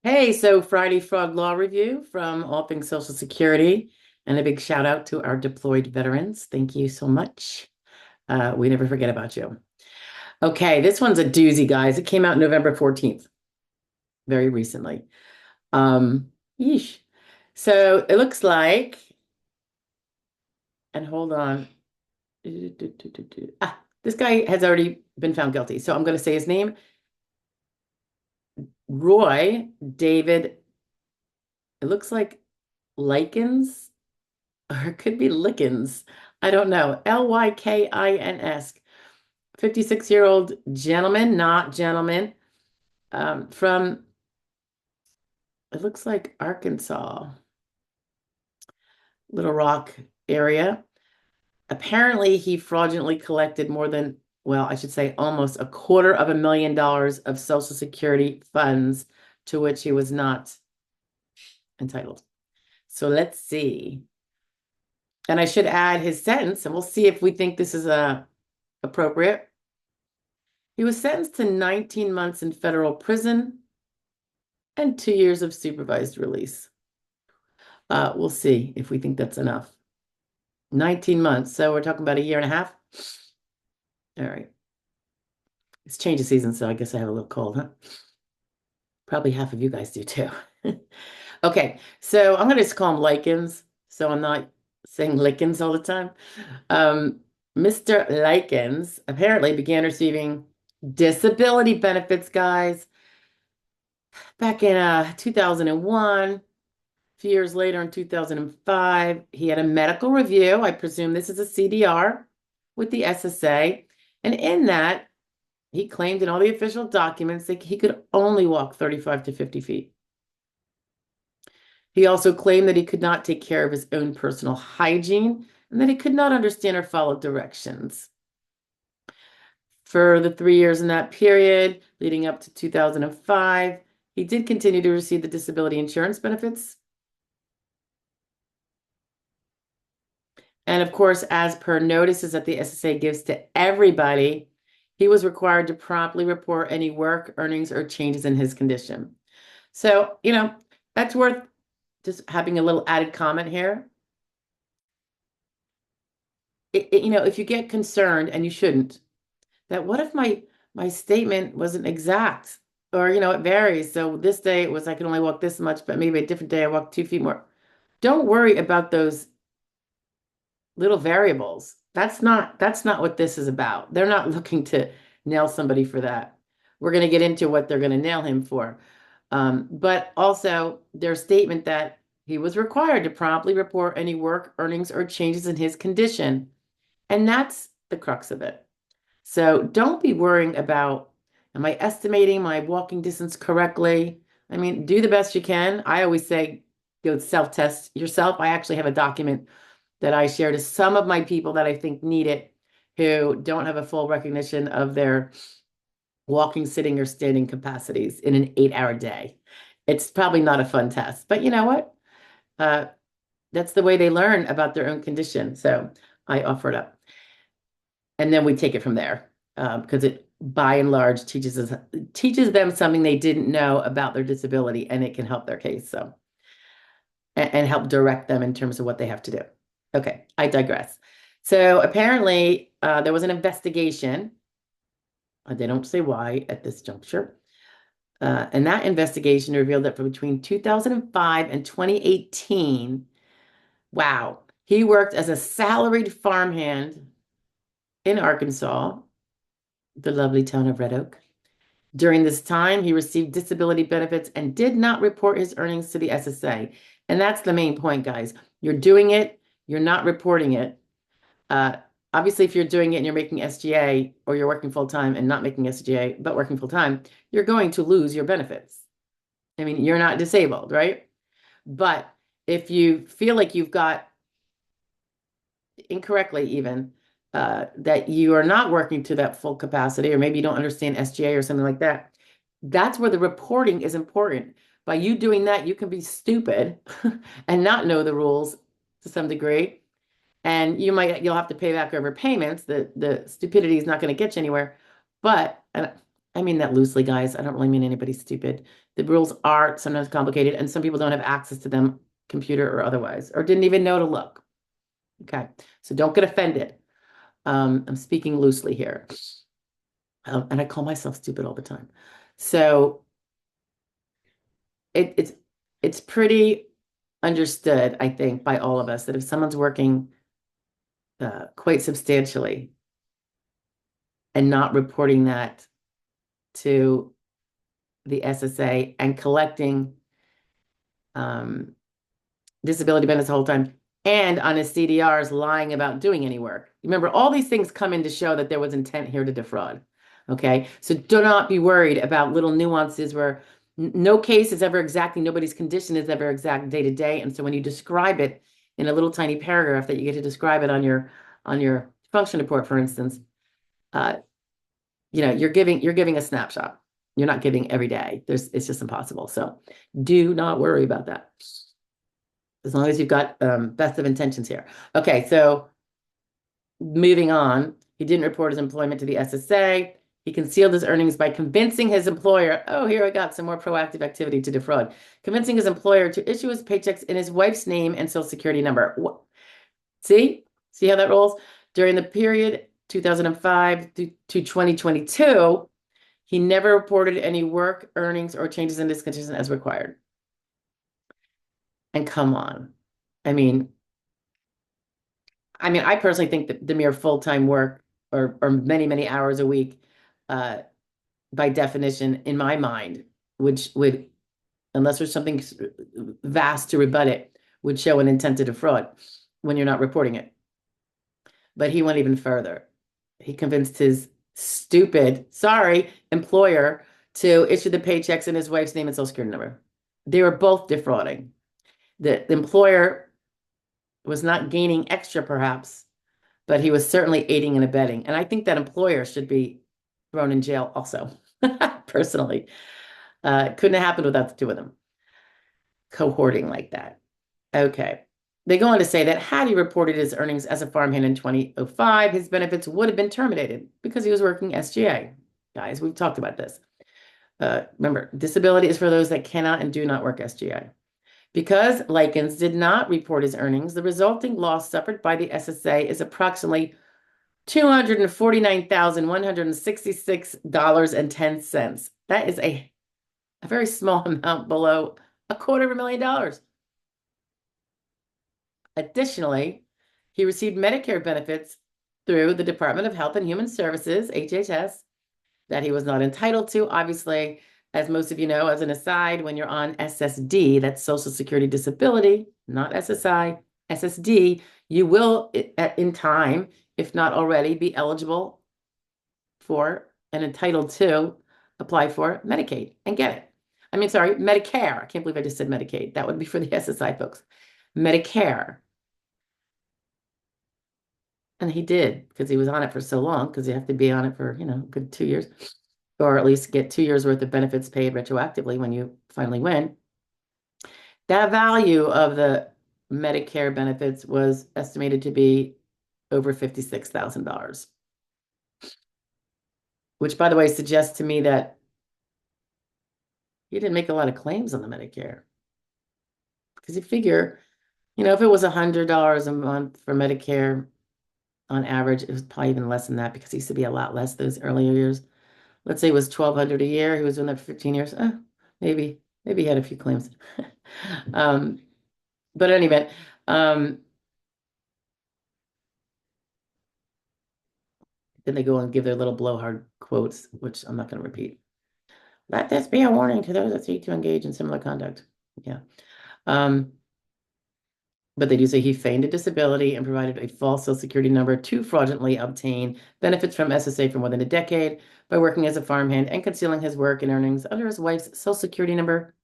Hey, so Friday Frog Law Review from All Things Social Security, and a big shout out to our deployed veterans. Thank you so much. We never forget about you. Okay, this one's a doozy, guys. It came out November 14th, very recently. Yeesh. So it looks like, and hold on. This guy has already been found guilty. So I'm going to say his name, Roy David. It looks like Likens. Or it could be Lickens. I don't know. Lykins. 56-year-old gentleman, not gentleman, from, it looks like Arkansas, Little Rock area. Apparently, he fraudulently collected more than, well, I should say almost $250,000 of Social Security funds to which he was not entitled. So let's see. And I should add his sentence, and we'll see if we think this is appropriate. He was sentenced to 19 months in federal prison and 2 years of supervised release. We'll see if we think that's enough. 19 months. So we're talking about a year and a half. All right. It's change of season, so I guess I have a little cold, huh? Probably half of you guys do too. Okay, so I'm gonna just call him Likens, so I'm not saying Lickens all the time. Um, Mr. Likens apparently began receiving disability benefits, guys, back in 2001. A few years later, in 2005, he had a medical review. I presume this is a CDR with the SSA. And in that, he claimed in all the official documents that he could only walk 35 to 50 feet. He also claimed that he could not take care of his own personal hygiene and that he could not understand or follow directions. For the 3 years in that period, leading up to 2005, he did continue to receive the disability insurance benefits. And of course, as per notices that the SSA gives to everybody, he was required to promptly report any work, earnings, or changes in his condition. So, that's worth just having a little added comment here. If you get concerned, and you shouldn't, that what if my statement wasn't exact? Or, it varies. So this day it was I could only walk this much, but maybe a different day I walked 2 feet more. Don't worry about those little variables. That's not what this is about. They're not looking to nail somebody for that. We're going to get into what they're going to nail him for. But also their statement that he was required to promptly report any work, earnings, or changes in his condition. And that's the crux of it. So don't be worrying about, am I estimating my walking distance correctly? I mean, do the best you can. I always say, go self-test yourself. I actually have a document that I share to some of my people that I think need it, who don't have a full recognition of their walking, sitting, or standing capacities in an 8-hour day. It's probably not a fun test, but you know what? Uh, that's the way they learn about their own condition. So I offer it up. And then we take it from there, because it, by and large, teaches them something they didn't know about their disability, and it can help their case. So, and help direct them in terms of what they have to do. Okay, I digress. So apparently, there was an investigation. They don't say why at this juncture. And that investigation revealed that from between 2005 and 2018, wow, he worked as a salaried farmhand in Arkansas, the lovely town of Red Oak. During this time, he received disability benefits and did not report his earnings to the SSA. And that's the main point, guys. You're doing it, you're not reporting it. Obviously, if you're doing it and you're making SGA, or you're working full time and not making SGA, but working full time, you're going to lose your benefits. I mean, you're not disabled, right? But if you feel like you've got, incorrectly even, that you are not working to that full capacity, or maybe you don't understand SGA or something like that, that's where the reporting is important. By you doing that, you can be stupid and not know the rules to some degree. And you'll have to pay back over payments. The stupidity is not going to get you anywhere. But, and I mean that loosely, guys. I don't really mean anybody stupid. The rules are sometimes complicated, and some people don't have access to them, computer or otherwise, or didn't even know to look. Okay, so don't get offended. I'm speaking loosely here. And I call myself stupid all the time. So it's it's pretty understood, I think, by all of us that if someone's working quite substantially and not reporting that to the SSA and collecting um, disability benefits the whole time, and on his CDRs lying about doing any work. Remember, all these things come in to show that there was intent here to defraud. Okay, so do not be worried about little nuances where no case is ever exactly, nobody's condition is ever exact day to day. And so when you describe it in a little tiny paragraph that you get to describe it on your function report, for instance, uh, you're giving a snapshot. You're not giving every day. It's just impossible. So do not worry about that. As long as you've got best of intentions here. Okay, so moving on, he didn't report his employment to the SSA. He concealed his earnings by convincing his employer, oh, here I got some more proactive activity to defraud, convincing his employer to issue his paychecks in his wife's name and social security number. See how that rolls? During the period 2005 to 2022, he never reported any work, earnings, or changes in his condition as required. And come on. I mean, I personally think that the mere full-time work or many, many hours a week, by definition, in my mind, which would, unless there's something vast to rebut it, would show an intent to defraud when you're not reporting it. But he went even further. He convinced his stupid, sorry, employer to issue the paychecks in his wife's name and social security number. They were both defrauding. The employer was not gaining extra, perhaps, but he was certainly aiding and abetting. And I think that employer should be thrown in jail also, personally. Couldn't have happened without the two of them cohorting like that. Okay. They go on to say that had he reported his earnings as a farmhand in 2005, his benefits would have been terminated because he was working SGA. Guys, we've talked about this. Remember, disability is for those that cannot and do not work SGA. Because Likens did not report his earnings, the resulting loss suffered by the SSA is approximately $249,166.10. That is a very small amount below $250,000. Additionally, he received Medicare benefits through the Department of Health and Human Services, HHS, that he was not entitled to. Obviously, as most of you know, as an aside, when you're on SSD, that's Social Security Disability, not SSI, SSD, you will, in time, if not already, be eligible for and entitled to apply for Medicaid and get it. Sorry, Medicare. I can't believe I just said Medicaid. That would be for the SSI folks. Medicare. And he did, because he was on it for so long, because you have to be on it for, a good 2 years, or at least get 2 years worth of benefits paid retroactively when you finally win. That value of the Medicare benefits was estimated to be over $56,000, which, by the way, suggests to me that he didn't make a lot of claims on the Medicare. Because you figure, if it was $100 a month for Medicare, on average, it was probably even less than that because it used to be a lot less those earlier years. Let's say it was $1,200 a year. He was doing that for 15 years. Maybe he had a few claims. But anyway, then they go and give their little blowhard quotes, which I'm not going to repeat. Let this be a warning to those that seek to engage in similar conduct. Yeah. But they do say he feigned a disability and provided a false Social Security number to fraudulently obtain benefits from SSA for more than a decade by working as a farmhand and concealing his work and earnings under his wife's Social Security number.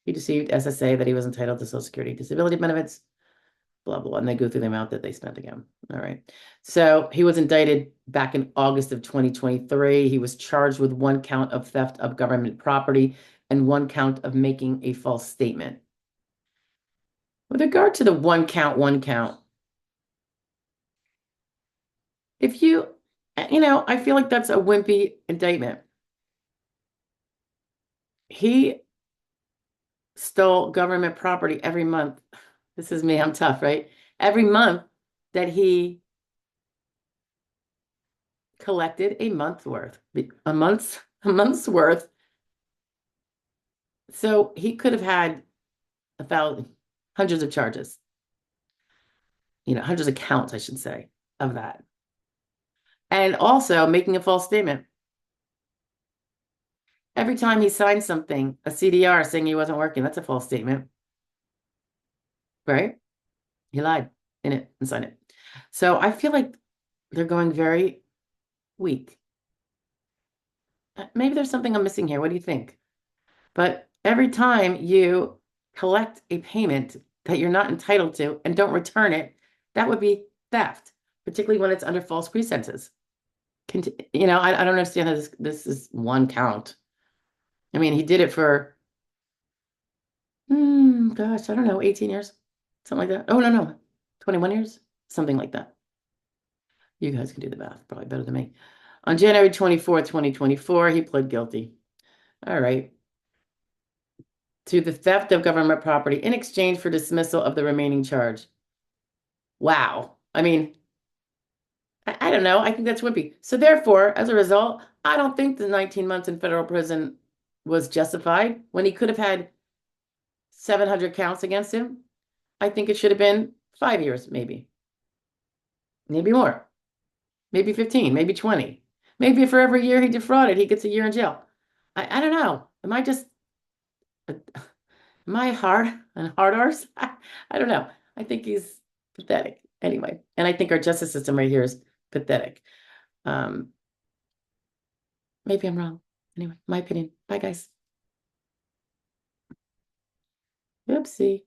He deceived SSA that he was entitled to Social Security disability benefits, blah, blah, and they go through the amount that they spent again. All right. So he was indicted back in August of 2023. He was charged with 1 count of theft of government property and 1 count of making a false statement. With regard to the 1 count, if I feel like that's a wimpy indictment. he stole government property every month. This is me, I'm tough, right? Every month that he collected a month's worth, a month's worth. So he could have had about hundreds of charges, hundreds of counts, I should say, of that. And also making a false statement. Every time he signed something, a CDR saying he wasn't working, that's a false statement, right? He lied in it and signed it. So I feel like they're going very weak. Maybe there's something I'm missing here. What do you think? But every time you collect a payment that you're not entitled to and don't return it, that would be theft, particularly when it's under false pretenses. I don't understand how this is one count. I mean, he did it for, gosh, I don't know, 18 years, something like that. Oh, no, 21 years, something like that. You guys can do the math, probably better than me. On January 24th, 2024, he pled guilty. All right. To the theft of government property in exchange for dismissal of the remaining charge. Wow. I mean, I don't know. I think that's wimpy. So therefore, as a result, I don't think the 19 months in federal prison was justified when he could have had 700 counts against him. I think it should have been 5 years, maybe more, maybe 15, maybe 20. Maybe for every year he defrauded, he gets a year in jail. I don't know. Am I hard on hard arse? I don't know. I think he's pathetic anyway. And I think our justice system right here is pathetic. Um, maybe I'm wrong. Anyway, my opinion. Bye, guys. Oopsie.